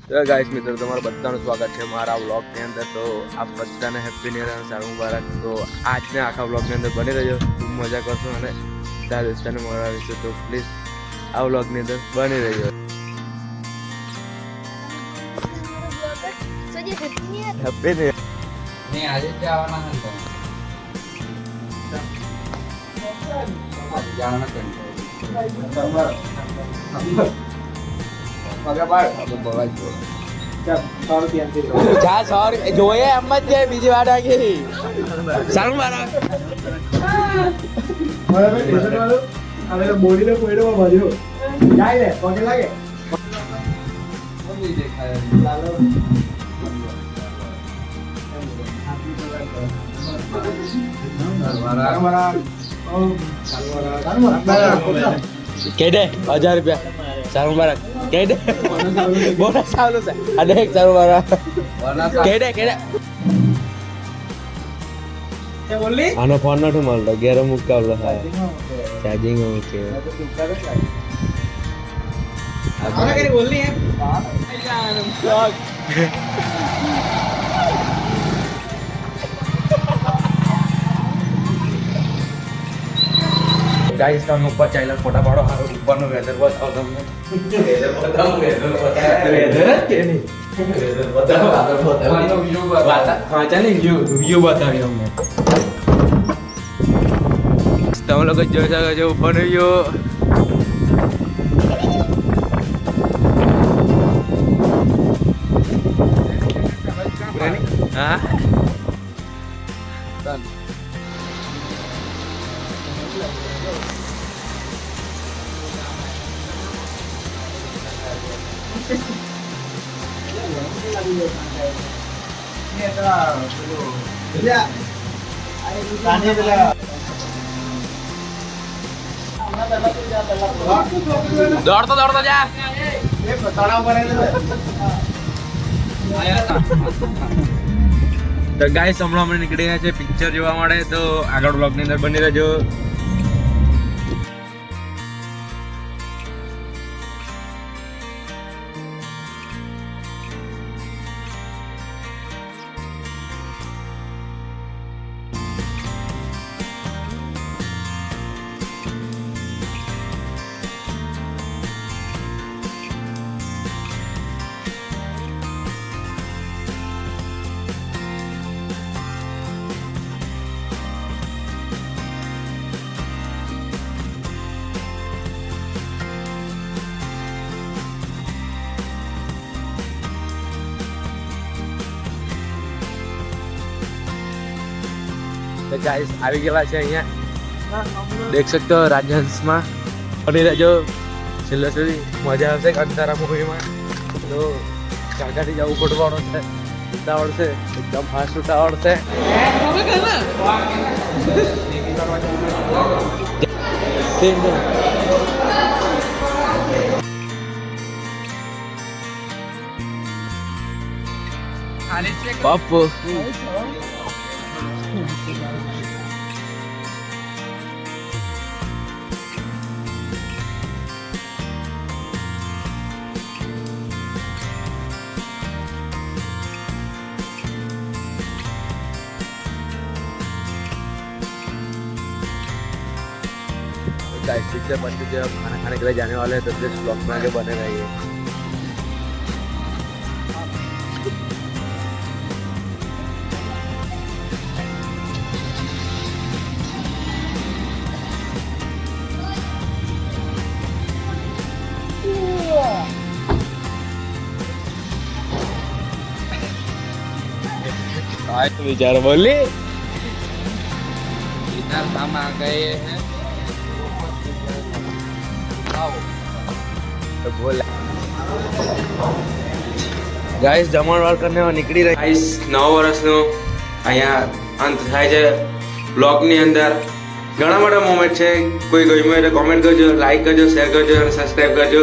તો ગાઈસ મિત્રો તમારું બધાનું સ્વાગત છે મારા વ્લોગની અંદર। તો આપ બધાને હેપી ન્યુ યર અને સારું મુબારક। તો આજના આખા વ્લોગની અંદર બની રહેજો, ખૂબ મજા કરશો અને બધા દોસ્તાને મળાવીશું। તો પ્લીઝ આ વ્લોગની અંદર બની રહેજો। Happy new year. નહીં આજે જ આવવાના હતા જવાના જોઈએ એમ જ છે, બીજી વાત આગી સારું મારા બોડીને કોઈડો ભર્યો જાય ને પગે લાગે કહી દે 1000 રૂપિયા સારું મુબારક કહી દે બોનસ આવલું છે અને એક સારું મુબારક કહી દે આનો ફોન નઠું મળતો ઘેર મુકાવલો ચાર્જિંગ મૂકે ગાઈસ તમે ઉપર ચાલ્યા ફોટા પાડો હારો ઉપરનો વેધર બતાવો તમને વેધર જ કે નહીં વેધર બતાવો વ્યૂ હા ચાલે વ્યૂ બતાવી અમને તમે લોકો જોઈ શકો છો ઉપરનો વ્યૂ હા દોડતો જા તો ગાઈસ હમણાં અમે નીકળી રહ્યા છે પિક્ચર જોવા માટે। તો આગળ બ્લોગની અંદર બની રહેજો। तो गाइस આવી ગયેલા છે અહીંયા દેખ सकते हो રાજહંસમાં બની રહેજો છેલ્લે સુધી મજા આવશે અંધારા મૂવીમાં। તો ગાડી જવું પડવાનો છે, ઉતાવળ છે, એકદમ ફાસ્ટ ઉતાવળ છે। પપ્પુ गाइस पिक्चर बन चुके हैं, खाना खाने के लिए जाने वाले हैं। तो प्लीज ब्लॉग में आगे बने रहिए। विचार बोली इधर हम आ गए हैं तो बोला गाइस जमणवार करने નીકળી રહ્યા। ગાइस નવા વર્ષનો અહીંયા અંત થાય છે બ્લોગની અંદર। ઘણા બધા મોમેન્ટ છે, કોઈ ગમ્યું હોય તો કોમેન્ટ કરજો, લાઈક કરજો, શેર કરજો અને સબસ્ક્રાઇબ કરજો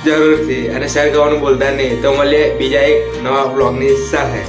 જરૂરથી, અને શેર કરવાનું ભૂલતા નહીં। તો મળીએ બીજા એક નવા બ્લોગની સાથે।